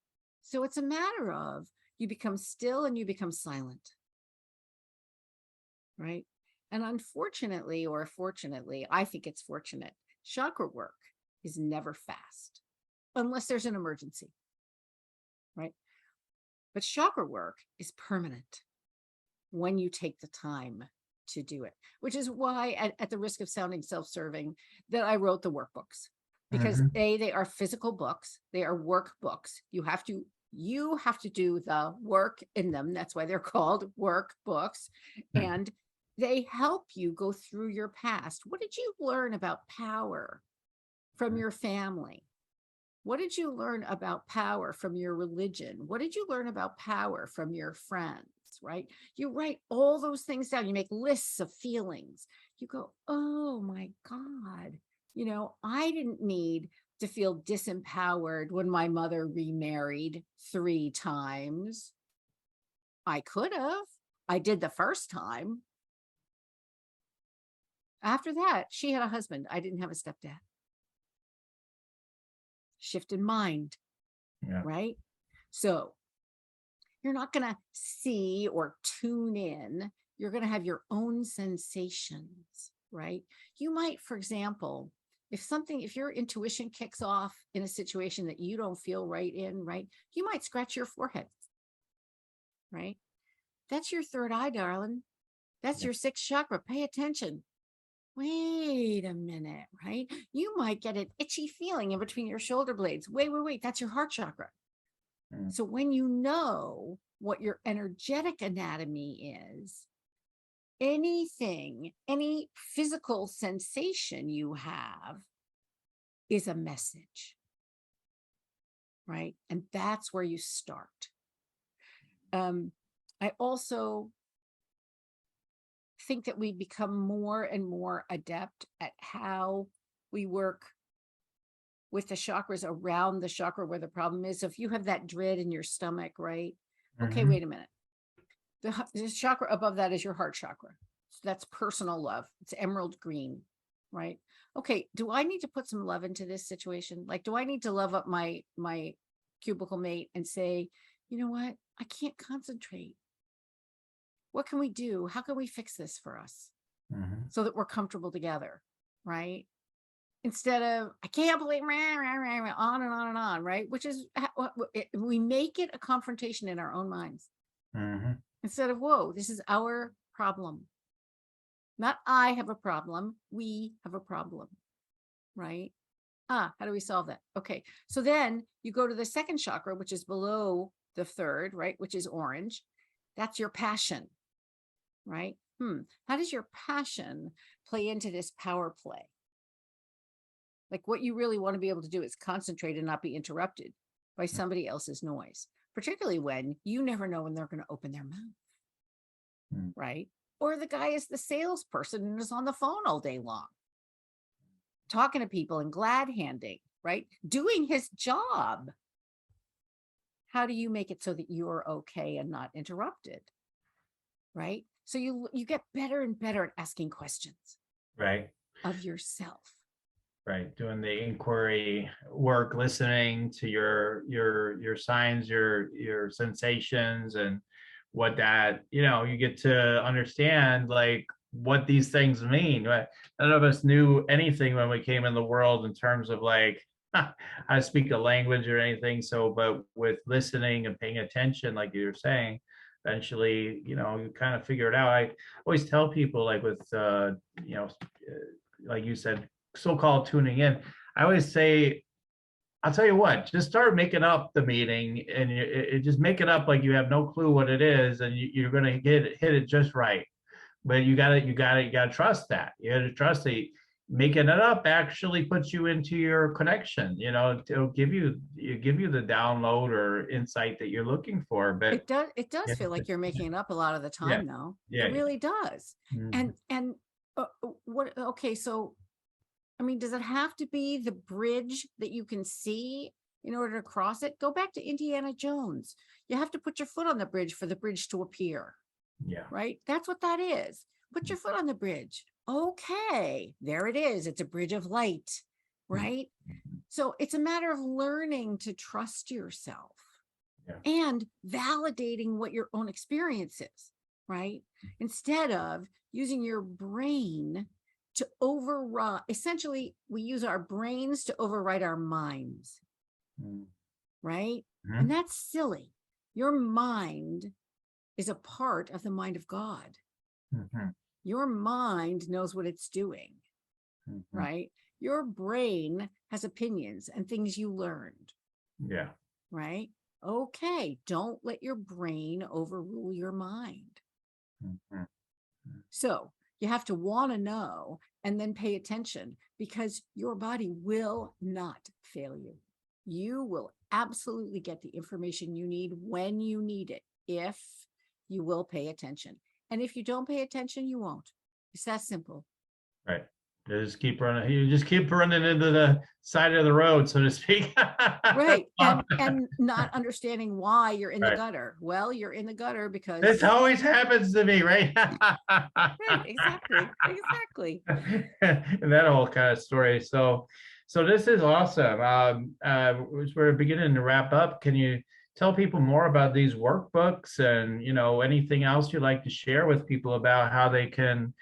So it's a matter of you become still and you become silent, right? And unfortunately, or fortunately, I think it's fortunate, chakra work is never fast unless there's an emergency, right? But chakra work is permanent when you take the time to do it, which is why, at the risk of sounding self-serving, that I wrote the workbooks, because they are physical books. They are workbooks. You have to do the work in them. That's why they're called workbooks. And they help you go through your past. What did you learn about power from your family? What did you learn about power from your religion? What did you learn about power from your friends, right? You write all those things down. You make lists of feelings. You go, oh my God, I didn't need to feel disempowered when my mother remarried 3 times. I could have. I did the first time. After that, she had a husband. I didn't have a stepdad. Shift in mind, right? So you're not going to see or tune in. You're going to have your own sensations, right? You might, for example, if your intuition kicks off in a situation that you don't feel right in, right? You might scratch your forehead, right? That's your third eye, darling. That's your 6th chakra. Pay attention. Wait a minute, right? You might get an itchy feeling in between your shoulder blades. Wait. That's your heart chakra. So when you know what your energetic anatomy is, any physical sensation you have is a message, right? And that's where you start. I also think that we become more and more adept at how we work with the chakras around the chakra where the problem is. So if you have that dread in your stomach, right? Okay, wait a minute. The chakra above that is your heart chakra. So that's personal love. It's emerald green, right? Okay, do I need to put some love into this situation? Like, do I need to love up my cubicle mate and say, you know what? I can't concentrate. What can we do? How can we fix this for us so that we're comfortable together, right? Instead of, I can't believe, on and on and on, right? Which is, we make it a confrontation in our own minds. Instead of, whoa, this is our problem. Not I have a problem, we have a problem, right? How do we solve that? Okay, so then you go to the 2nd chakra, which is below the 3rd, right? Which is orange. That's your passion, right? How does your passion play into this power play? Like, what you really want to be able to do is concentrate and not be interrupted by somebody else's noise, particularly when you never know when they're going to open their mouth, right? Or the guy is the salesperson and is on the phone all day long, talking to people and glad handing, right? Doing his job. How do you make it so that you're okay and not interrupted, right? So you get better and better at asking questions, right, of yourself. Right, doing the inquiry work, listening to your signs, your sensations, and what that, you get to understand, like, what these things mean. Right? None of us knew anything when we came in the world in terms of like how to speak a language or anything. So, but with listening and paying attention, like you were saying, eventually, you kind of figure it out. I always tell people, like, with like you said, so-called tuning in, I always say, I'll tell you what, just start making up the meaning, and just make it up like you have no clue what it is, and you're going to hit it just right. But you gotta trust that. You gotta trust that making it up actually puts you into your connection. It'll give you the download or insight that you're looking for. But it does feel like you're making it up a lot of the time, though. Yeah, it really does. And what? Okay, so I mean, does it have to be the bridge that you can see in order to cross it? Go back to Indiana Jones. You have to put your foot on the bridge for the bridge to appear. Yeah. Right? That's what that is. Put your foot on the bridge. Okay, there it is. It's a bridge of light, right? So it's a matter of learning to trust yourself and validating what your own experience is, right? Instead of using your brain to override. Essentially, we use our brains to override our minds, right? And that's silly. Your mind is a part of the mind of God. Your mind knows what it's doing, right? Your brain has opinions and things you learned. Yeah. Right? Okay, don't let your brain overrule your mind. So you have to want to know and then pay attention, because your body will not fail you. You will absolutely get the information you need when you need it, if you will pay attention. And if you don't pay attention, you won't. It's that simple. Right. You just keep running. You just keep running into the side of the road, so to speak. Right. And not understanding why you're in the Right. gutter. Well, you're in the gutter because This always happens to me, right? right, exactly. And that whole kind of story. So this is awesome. As we're beginning to wrap up, can you tell people more about these workbooks and, anything else you'd like to share with people about how they can,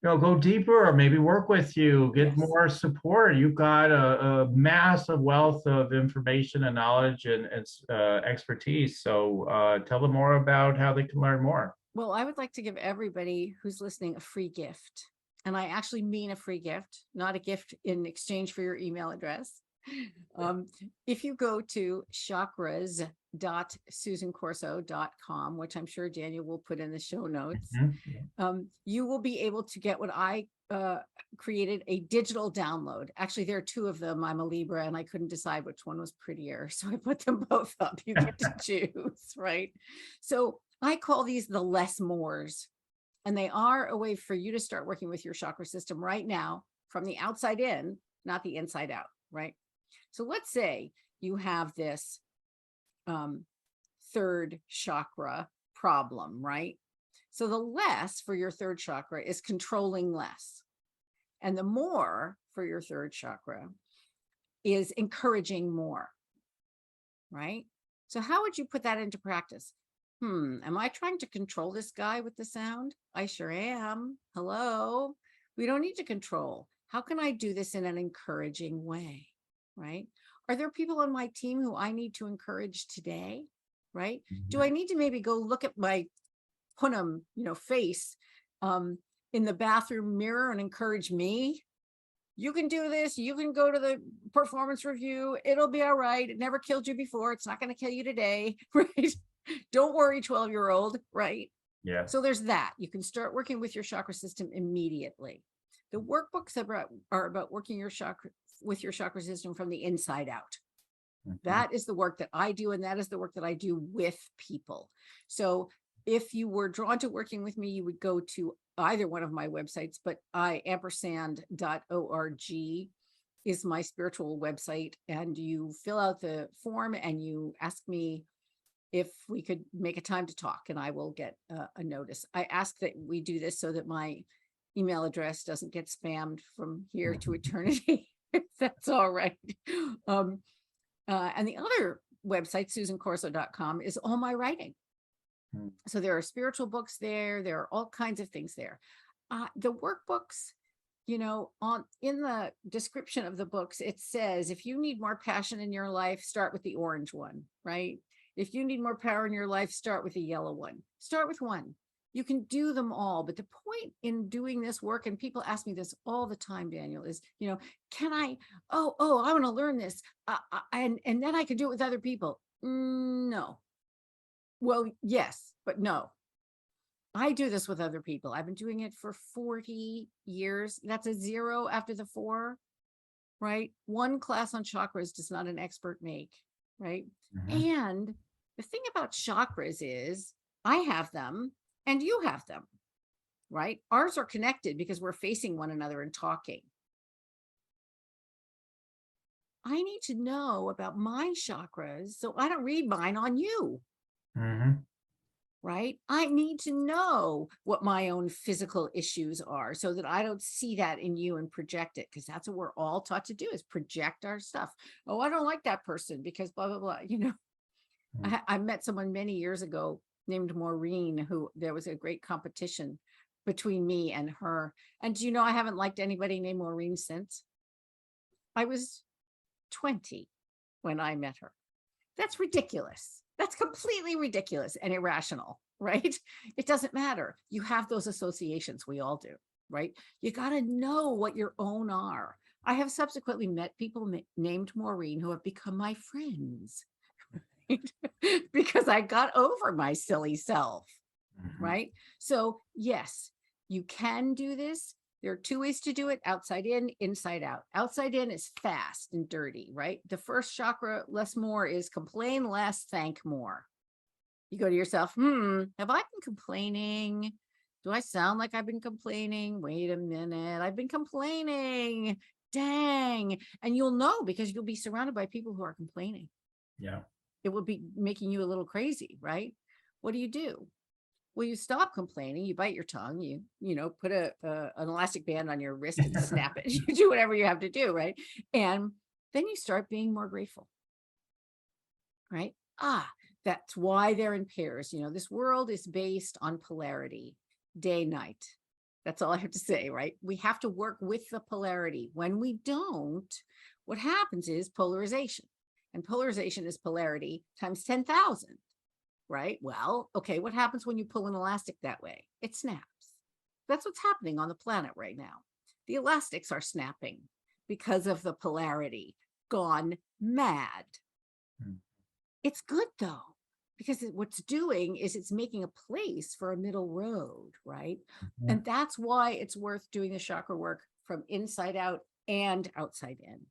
go deeper or maybe work with you, get Yes. more support? You've got a massive wealth of information and knowledge and expertise. So tell them more about how they can learn more. Well, I would like to give everybody who's listening a free gift. And I actually mean a free gift, not a gift in exchange for your email address. If you go to chakras.susancorso.com, which I'm sure Daniel will put in the show notes, you will be able to get what I created, a digital download. Actually, there are two of them. I'm a Libra and I couldn't decide which one was prettier, so I put them both up. You get to choose, right? So I call these the less mores, and they are a way for you to start working with your chakra system right now from the outside in, not the inside out, right? So let's say you have this third chakra problem, right? So the less for your third chakra is controlling less. And the more for your third chakra is encouraging more, right? So how would you put that into practice? Am I trying to control this guy with the sound? I sure am. Hello. We don't need to control. How can I do this in an encouraging way, right? Are there people on my team who I need to encourage today, right? Do I need to maybe go look at my Punam, face in the bathroom mirror and encourage me? You can do this. You can go to the performance review. It'll be all right. It never killed you before. It's not going to kill you today, right? Don't worry, 12-year-old, right? Yeah. So there's that. You can start working with your chakra system immediately. The workbooks are about working with your chakra system from the inside out. That is the work that I do, and that is the work that I do with people. So if you were drawn to working with me, you would go to either one of my websites, but ampersand.org is my spiritual website, and you fill out the form and you ask me if we could make a time to talk, and I will get a notice. I ask that we do this so that my email address doesn't get spammed from here to eternity, if that's all right. And the other website, susancorso.com, is all my writing. So there are spiritual books there. There are all kinds of things there. The workbooks, in the description of the books, it says, if you need more passion in your life, start with the orange one, right? If you need more power in your life, start with the yellow one. Start with one. You can do them all. But the point in doing this work, and people ask me this all the time, Daniel, is, can I, I want to learn this. And then I can do it with other people. No. Well, yes, but no. I do this with other people. I've been doing it for 40 years. That's a 0 after the 4, right? One class on chakras does not an expert make, right? And the thing about chakras is I have them and you have them, right? Ours are connected because we're facing one another and talking. I need to know about my chakras so I don't read mine on you. Right? I need to know what my own physical issues are so that I don't see that in you and project it, because that's what we're all taught to do, is project our stuff. Oh, I don't like that person because blah, blah, blah. I met someone many years ago named Maureen, who there was a great competition between me and her. And I haven't liked anybody named Maureen since. I was 20 when I met her. That's ridiculous. That's completely ridiculous and irrational, right? It doesn't matter. You have those associations. We all do, right? You got to know what your own are. I have subsequently met people named Maureen who have become my friends, right? Because I got over my silly self, right? So yes, you can do this. There are two ways to do it: outside in, inside out. Outside in is fast and dirty, right? The first chakra, less more, is complain less, thank more. You go to yourself, have I been complaining? Do I sound like I've been complaining? Wait a minute, I've been complaining. Dang. And you'll know, because you'll be surrounded by people who are complaining. Yeah. It will be making you a little crazy, right? What do? Well, you stop complaining, you bite your tongue, you put an elastic band on your wrist and snap it. You do whatever you have to do, right? And then you start being more grateful, right? That's why they're in pairs. This world is based on polarity, day, night. That's all I have to say, right? We have to work with the polarity. When we don't, what happens is polarization. And polarization is polarity times 10,000. Right? Well, okay, what happens when you pull an elastic that way? It snaps. That's what's happening on the planet right now. The elastics are snapping because of the polarity gone mad. It's good though, because what's doing is it's making a place for a middle road, right? And that's why it's worth doing the chakra work from inside out and outside in.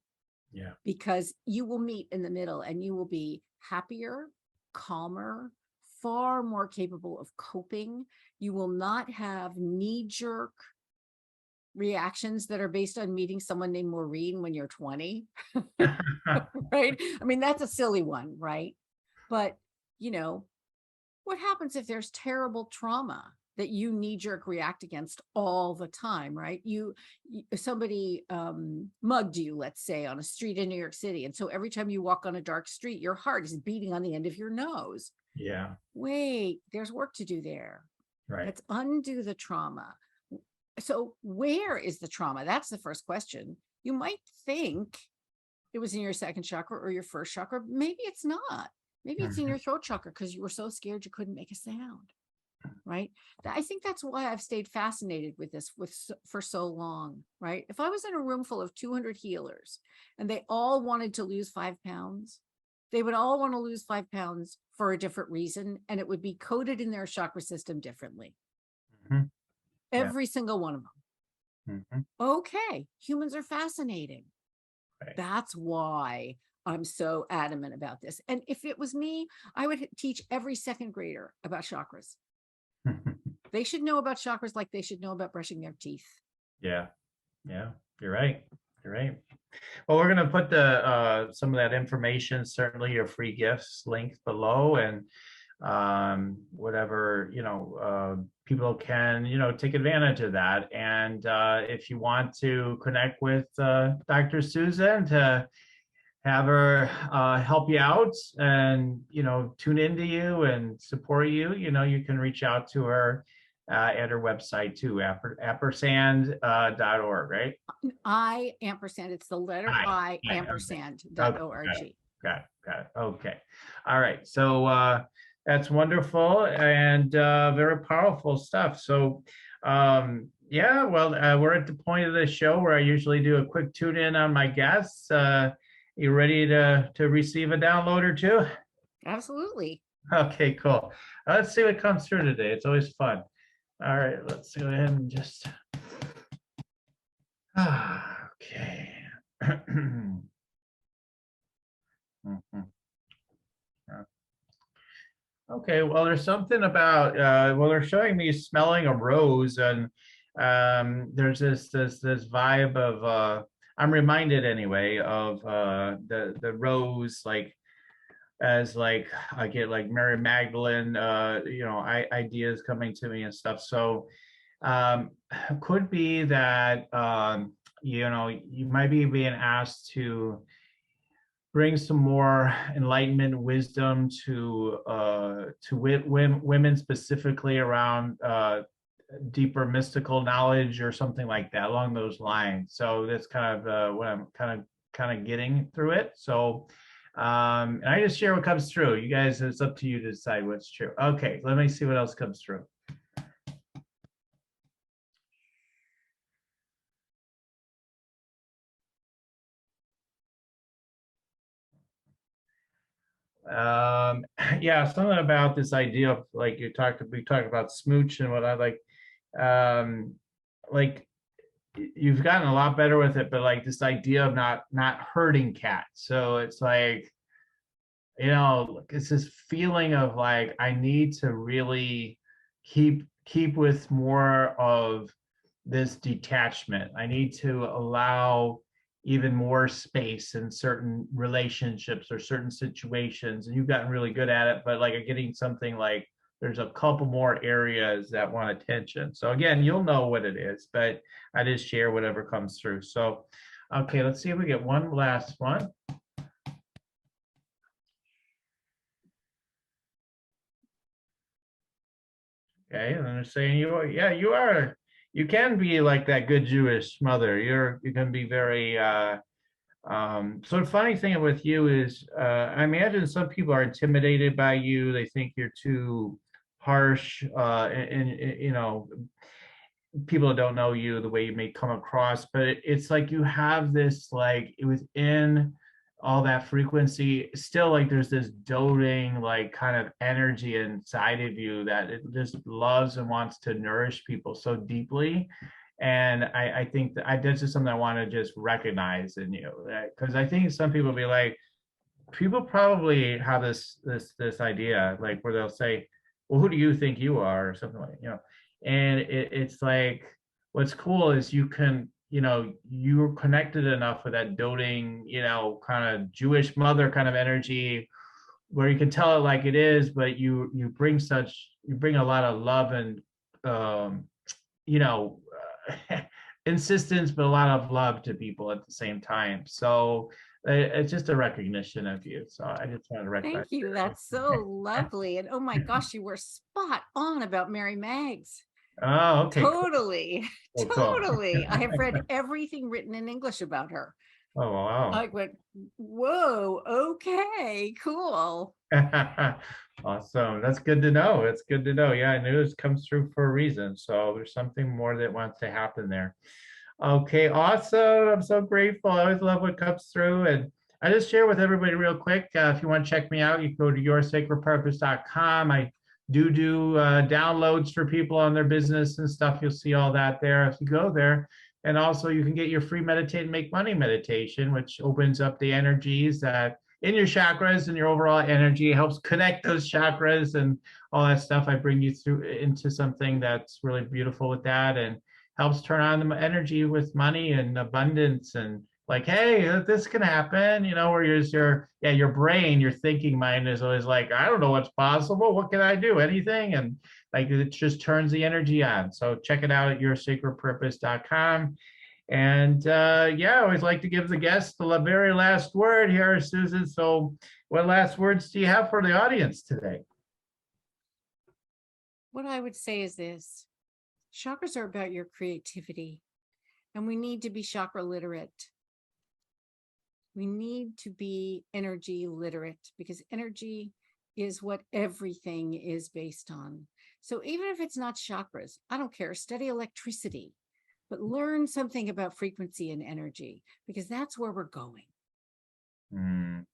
Yeah. Because you will meet in the middle and you will be happier, calmer, far more capable of coping. You will not have knee-jerk reactions that are based on meeting someone named Maureen when you're 20. Right? I mean, that's a silly one, right? But, what happens if there's terrible trauma that you knee-jerk react against all the time, right? Somebody mugged you, let's say, on a street in New York City. And so every time you walk on a dark street, your heart is beating on the end of your nose. Yeah. Wait, there's work to do there. Right. Let's undo the trauma. So where is the trauma? That's the first question. You might think it was in your second chakra or your first chakra. Maybe it's not. Maybe it's in your throat chakra because you were so scared you couldn't make a sound, right? I think that's why I've stayed fascinated with this for so long, right? If I was in a room full of 200 healers and they all wanted to lose 5 pounds, they would all want to lose 5 pounds for a different reason, and it would be coded in their chakra system differently. Every single one of them. Okay, humans are fascinating. Right. That's why I'm so adamant about this. And if it was me, I would teach every second grader about chakras. They should know about chakras like they should know about brushing their teeth. Yeah. You're right. Well, we're going to put the some of that information, certainly your free gifts, linked below, and whatever people can take advantage of that. And if you want to connect with Dr. Susan to have her help you out and tune into you and support you, you can reach out to her at her website too, ampersand.org, right? I ampersand, it's the letter I ampersand.org. Okay. Got it. Okay. All right. So that's wonderful and very powerful stuff. So yeah, well, we're at the point of the show where I usually do a quick tune in on my guests. You ready to receive a download or two? Absolutely. Okay, cool. Let's see what comes through today. It's always fun. All right, let's go ahead and just. Okay. Okay, well, there's something about they're showing me smelling a rose, and there's this vibe of I'm reminded anyway of the rose, like as like I get like Mary Magdalene ideas coming to me and stuff. So could be that you might be being asked to bring some more enlightenment, wisdom to women, specifically around deeper mystical knowledge or something like that along those lines. So that's kind of what I'm kind of getting through it. So and I just share what comes through. You guys, it's up to you to decide what's true. Okay, let me see what else comes through. Yeah, something about this idea of like we talked about Smooch and what I um, like you've gotten a lot better with it, but like this idea of not hurting cats. So it's like, it's this feeling of like I need to really keep with more of this detachment. I need to allow even more space in certain relationships or certain situations. And you've gotten really good at it, but like getting something like there's a couple more areas that want attention. So again, you'll know what it is, but I just share whatever comes through. So, okay, let's see if we get one last one. Okay, and they're saying you can be like that good Jewish mother. You can be very so the funny thing with you is I imagine some people are intimidated by you. They think you're too harsh, and people don't know you the way you may come across, but it's like you have this like within all that frequency still like there's this doting like kind of energy inside of you that it just loves and wants to nourish people so deeply. And I think that's just something I want to just recognize in you, because I think some people be like, people probably have this idea like where they'll say, well, who do you think you are, or something like, and it's like what's cool is you can, you're connected enough with that doting, kind of Jewish mother kind of energy where you can tell it like it is, but you bring a lot of love and you know insistence, but a lot of love to people at the same time. So it's just a recognition of you. So I just want to recognize. Thank you. That's so lovely. And oh my gosh, you were spot on about Mary Mags. Oh, okay. Totally. Cool. Cool. Totally. I have read everything written in English about her. Oh, wow. I went, whoa, okay, cool. Awesome. That's good to know. It's good to know. Yeah, I knew this comes through for a reason. So there's something more that wants to happen there. Okay, awesome. I'm so grateful. I always love what comes through. And I just share with everybody real quick. If you want to check me out, you can go to yoursacredpurpose.com. I do downloads for people on their business and stuff. You'll see all that there if you go there. And also you can get your free meditate and make money meditation, which opens up the energies that in your chakras and your overall energy, helps connect those chakras and all that stuff. I bring you through into something that's really beautiful with that and helps turn on the energy with money and abundance and like, hey, this can happen, where your brain, your thinking mind is always like, I don't know what's possible. What can I do? Anything? And like, it just turns the energy on. So check it out at yoursacredpurpose.com. And I always like to give the guests the very last word here, Susan. So what last words do you have for the audience today? What I would say is this: chakras are about your creativity, and we need to be chakra literate. We need to be energy literate because energy is what everything is based on. So even if it's not chakras, I don't care, study electricity, but learn something about frequency and energy because that's where we're going.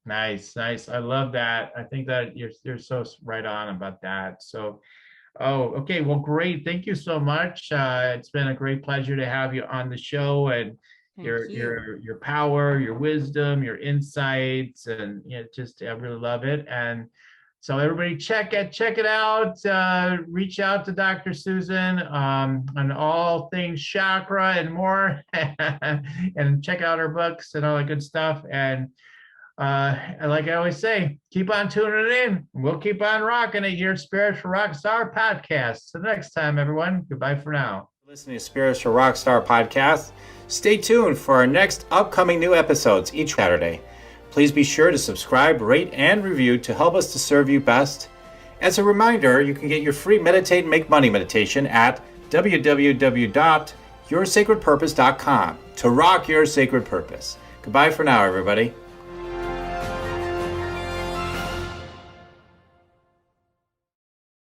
Nice. I love that. I think that you're so right on about that. So, okay. Well, great. Thank you so much. It's been a great pleasure to have you on the show, and your power, your wisdom, your insights, and I really love it. And so everybody check it out. Reach out to Dr. Susan on all things chakra and more, and check out her books and all that good stuff. And like I always say, keep on tuning in. We'll keep on rocking it here at Spiritual Rockstar Podcast. So next time, everyone, goodbye for now. Listening to Spiritual Rockstar Podcast. Stay tuned for our next upcoming new episodes each Saturday. Please be sure to subscribe, rate, and review to help us to serve you best. As a reminder, you can get your free Meditate and Make Money meditation at www.yoursacredpurpose.com to rock your sacred purpose. Goodbye for now, everybody.